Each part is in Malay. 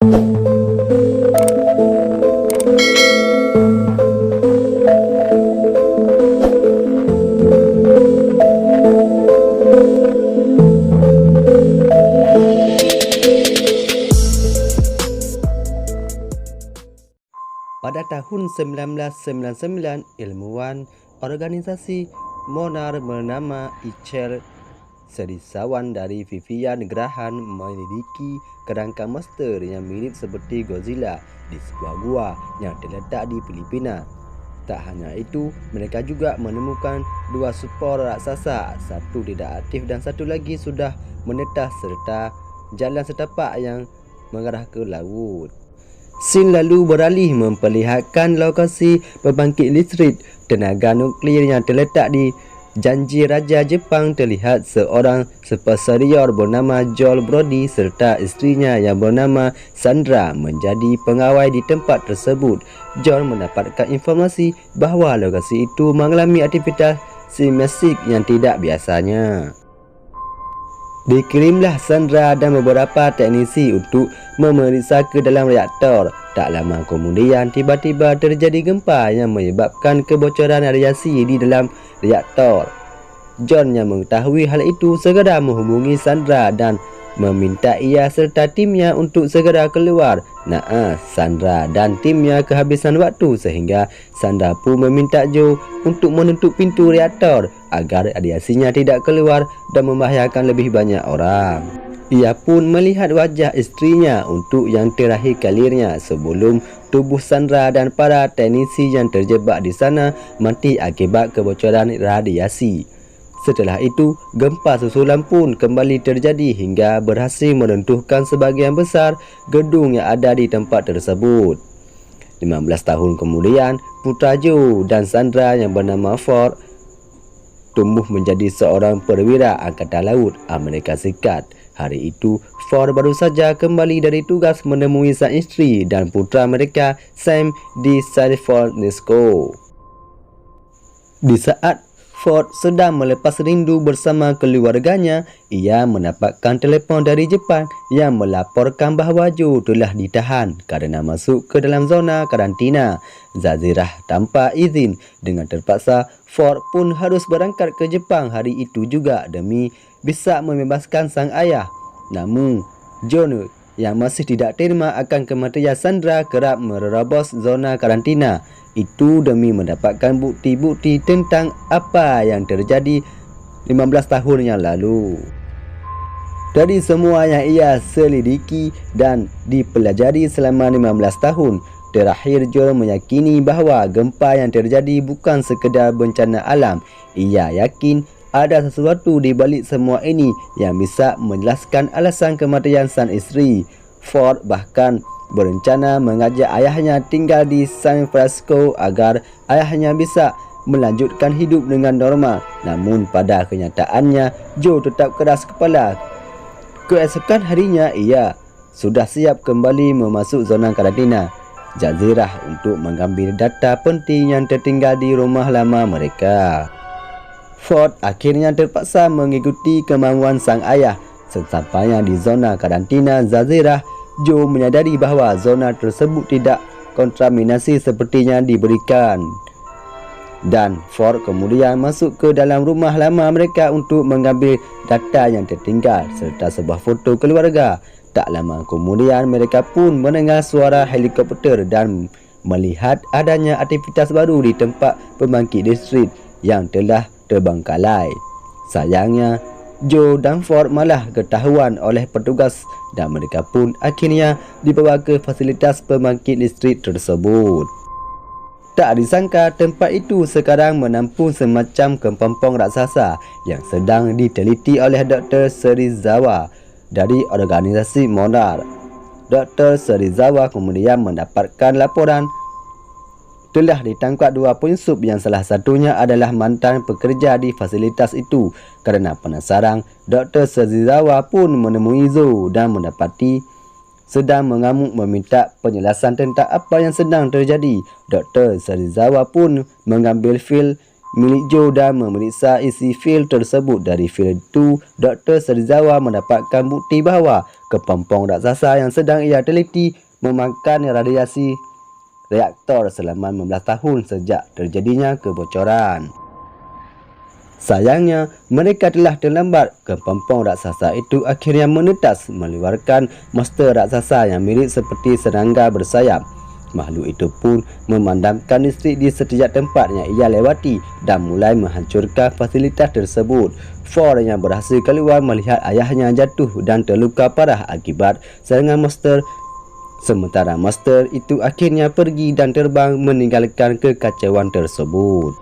Pada tahun 1999, ilmuwan organisasi Monar bernama Ichel Serizawan dari Vivian Gerahan menyelidiki kerangka monster yang mirip seperti Godzilla di sebuah gua yang terletak di Filipina. Tak hanya itu, mereka juga menemukan dua spor raksasa, satu tidak aktif dan satu lagi sudah menetas, serta jalan setapak yang mengarah ke laut. Scene lalu beralih memperlihatkan lokasi pembangkit listrik tenaga nuklear yang terletak di Janji Raja Jepang. Terlihat seorang supersenior bernama Joel Brody serta isterinya yang bernama Sandra menjadi pengawal di tempat tersebut. Joel mendapatkan informasi bahawa lokasi itu mengalami aktivitas seismik yang tidak biasanya. Dikirimlah Sandra dan beberapa teknisi untuk memeriksa ke dalam reaktor. Tak lama kemudian, tiba-tiba terjadi gempa yang menyebabkan kebocoran radiasi di dalam reaktor. John yang mengetahui hal itu segera menghubungi Sandra dan meminta ia serta timnya untuk segera keluar. Naas, Sandra dan timnya kehabisan waktu sehingga Sandra pun meminta Joe untuk menutup pintu reaktor agar radiasinya tidak keluar dan membahayakan lebih banyak orang. Ia pun melihat wajah isterinya untuk yang terakhir kalinya sebelum tubuh Sandra dan para teknisi yang terjebak di sana mati akibat kebocoran radiasi. Setelah itu, gempa susulan pun kembali terjadi hingga berhasil meruntuhkan sebagian besar gedung yang ada di tempat tersebut. 15 tahun kemudian, putra Joe dan Sandra yang bernama Ford tumbuh menjadi seorang perwira Angkatan Laut Amerika Serikat. Hari itu, Ford baru saja kembali dari tugas menemui sang isteri dan putra mereka, Sam, di San Francisco. Di saat Ford sedang melepas rindu bersama keluarganya, ia mendapatkan telefon dari Jepang yang melaporkan bahawa Joe telah ditahan kerana masuk ke dalam zona karantina. Zazirah tanpa izin. Dengan terpaksa, Ford pun harus berangkat ke Jepang hari itu juga demi bisa membebaskan sang ayah. Namun, John yang masih tidak terima akan kematian Sandra kerap menerobos zona karantina itu demi mendapatkan bukti-bukti tentang apa yang terjadi 15 tahun yang lalu. Dari semua yang ia selidiki dan dipelajari selama 15 tahun, terakhir Joel meyakini bahawa gempa yang terjadi bukan sekedar bencana alam. Ia yakin ada sesuatu di balik semua ini yang bisa menjelaskan alasan kematian sang isteri. Ford bahkan berencana mengajak ayahnya tinggal di San Francisco agar ayahnya bisa melanjutkan hidup dengan normal. Namun pada kenyataannya, Joe tetap keras kepala. Keesokan harinya, ia sudah siap kembali memasuk zona karantina Jazirah untuk mengambil data penting yang tertinggal di rumah lama mereka. Ford akhirnya terpaksa mengikuti kemauan sang ayah. Sesampainya di zona karantina Jazirah, Joe menyadari bahawa zona tersebut tidak kontaminasi sepertinya diberikan. Dan Ford kemudian masuk ke dalam rumah lama mereka untuk mengambil data yang tertinggal serta sebuah foto keluarga. Tak lama kemudian mereka pun mendengar suara helikopter dan melihat adanya aktivitas baru di tempat pembangkit listrik yang telah terbengkalai. Sayangnya, Joe dan Ford malah ketahuan oleh petugas dan mereka pun akhirnya dibawa ke fasilitas pembangkit listrik tersebut. Tak disangka tempat itu sekarang menampung semacam kepompong raksasa yang sedang diteliti oleh Dr. Serizawa dari organisasi Monar. Dr. Serizawa kemudian mendapatkan laporan telah ditangkap dua penyusup yang salah satunya adalah mantan pekerja di fasilitas itu. Kerana penasaran, Dr. Serizawa pun menemui Joe dan mendapati sedang mengamuk meminta penjelasan tentang apa yang sedang terjadi. Dr. Serizawa pun mengambil fil milik Joe dan memeriksa isi fil tersebut. Dari fil itu, Dr. Serizawa mendapatkan bukti bahawa kepompong raksasa yang sedang ia teliti memakan radiasi reaktor selama 15 tahun sejak terjadinya kebocoran. Sayangnya, mereka telah terlambat. Kepompong raksasa itu akhirnya menetas mengeluarkan monster raksasa yang mirip seperti serangga bersayap. Makhluk itu pun memadamkan listrik di setiap tempat yang ia lewati dan mulai menghancurkan fasilitas tersebut. Ford yang berhasil keluar melihat ayahnya jatuh dan terluka parah akibat serangan monster. Sementara monster itu akhirnya pergi dan terbang meninggalkan kekacauan tersebut.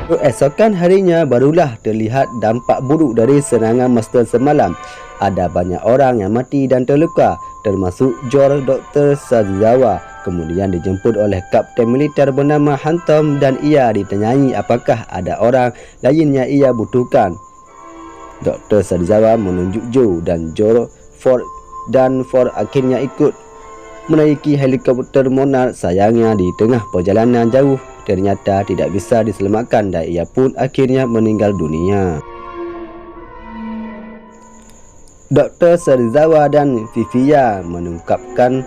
Keesokan harinya barulah terlihat dampak buruk dari serangan monster semalam. Ada banyak orang yang mati dan terluka, termasuk George Dr. Sazawa. Kemudian dijemput oleh kapten militer bernama Hantom dan ia ditanyai apakah ada orang lain yang ia butuhkan. Dr. Sazawa menunjuk Joe dan George Ford akhirnya ikut menaiki helikopter Monarch. Sayangnya di tengah perjalanan jauh ternyata tidak bisa diselamatkan dan ia pun akhirnya meninggal dunia. Dr. Serizawa dan Vivia mengungkapkan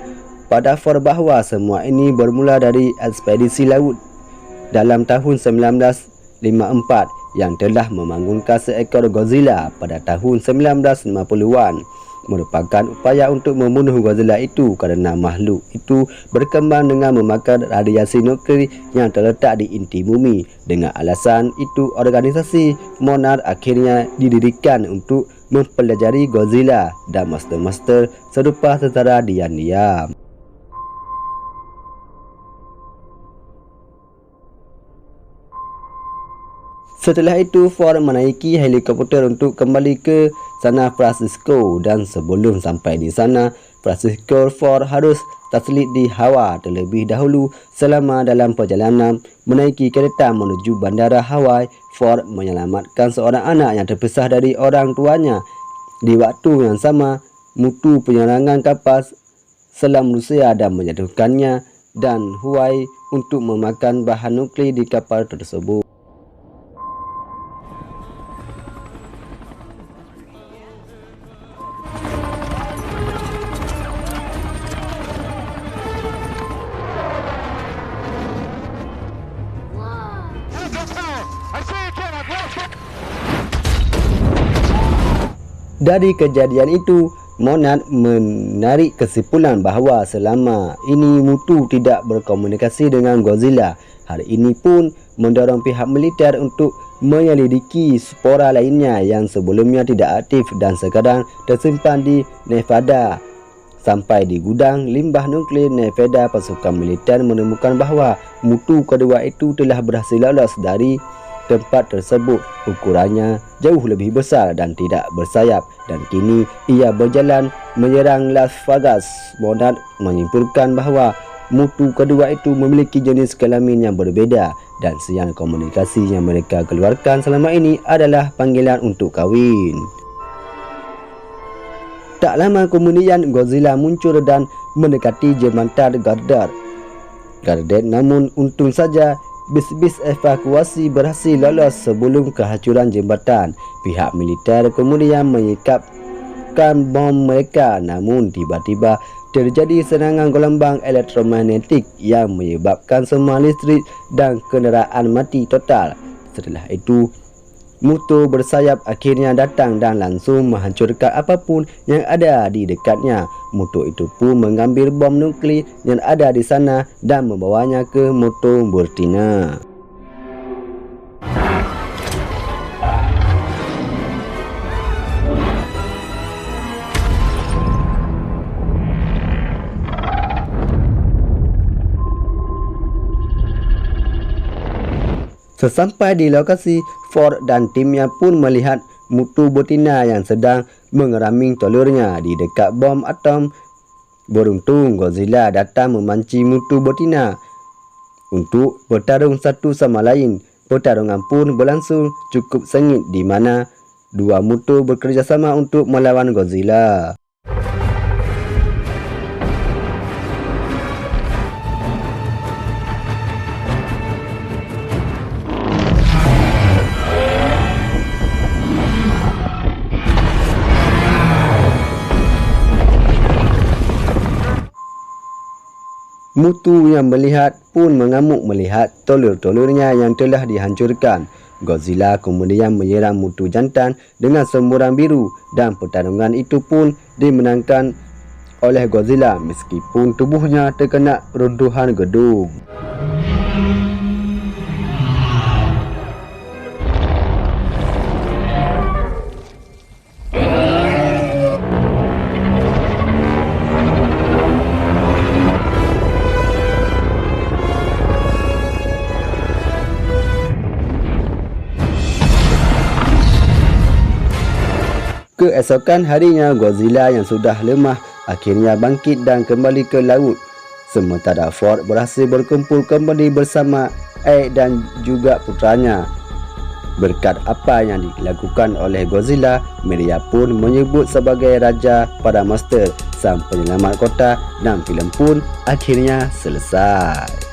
pada Ford bahawa semua ini bermula dari ekspedisi laut dalam tahun 1954 yang telah membangunkan seekor Godzilla pada tahun 1950-an. Merupakan upaya untuk membunuh Godzilla itu kerana makhluk itu berkembang dengan memakan radiasi nuklear yang terletak di inti bumi. Dengan alasan itu, organisasi Monarch akhirnya didirikan untuk mempelajari Godzilla dan monster-monster serupa secara diam-diam. Setelah itu, Ford menaiki helikopter untuk kembali ke San Francisco dan sebelum sampai di sana, Ford harus taslit di Hawaii terlebih dahulu. Selama dalam perjalanan menaiki kereta menuju bandara Hawaii, Ford menyelamatkan seorang anak yang terpisah dari orang tuanya. Di waktu yang sama, mutu penyerangan kapal selam Rusia dan menjatuhkannya dan Hawaii untuk memakan bahan nuklear di kapal tersebut. Dari kejadian itu, Monarch menarik kesimpulan bahawa selama ini mutu tidak berkomunikasi dengan Godzilla. Hal ini pun mendorong pihak militer untuk menyelidiki spora lainnya yang sebelumnya tidak aktif dan sekarang tersimpan di Nevada. Sampai di gudang limbah nuklear Nevada, pasukan militer menemukan bahawa mutu kedua itu telah berhasil lolos dari tempat tersebut. Ukurannya jauh lebih besar dan tidak bersayap dan kini ia berjalan menyerang Las Vegas. Monarch menyimpulkan bahawa mutu kedua itu memiliki jenis kelamin yang berbeza dan sinyal komunikasi yang mereka keluarkan selama ini adalah panggilan untuk kahwin. Tak lama kemudian Godzilla muncul dan mendekati jembatan Gardet. Namun untung saja bis-bis evakuasi berhasil lolos sebelum kehancuran jembatan. Pihak militer kemudian menyingkapkan bom mereka, namun tiba-tiba terjadi serangan gelombang elektromagnetik yang menyebabkan semua listrik dan kenderaan mati total. Setelah itu, mutu bersayap akhirnya datang dan langsung menghancurkan apapun yang ada di dekatnya. Mutu itu pun mengambil bom nuklear yang ada di sana dan membawanya ke Mutu Burtina. Sesampai di lokasi, Ford dan timnya pun melihat mutu betina yang sedang mengeraming telurnya di dekat bom atom. Beruntung Godzilla datang memancing mutu betina untuk bertarung satu sama lain. Pertarungan pun berlangsung cukup sengit di mana dua mutu bekerjasama untuk melawan Godzilla. Mutu yang melihat pun mengamuk melihat telur-telurnya yang telah dihancurkan. Godzilla kemudian menyerang mutu jantan dengan semburan biru dan pertarungan itu pun dimenangkan oleh Godzilla meskipun tubuhnya terkena runtuhan gedung. Keesokan harinya, Godzilla yang sudah lemah akhirnya bangkit dan kembali ke laut. Sementara Ford berhasil berkumpul kembali bersama Egg dan juga putranya. Berkat apa yang dilakukan oleh Godzilla, media pun menyebut sebagai Raja para Monster, sang penyelamat kota, dan filem pun akhirnya selesai.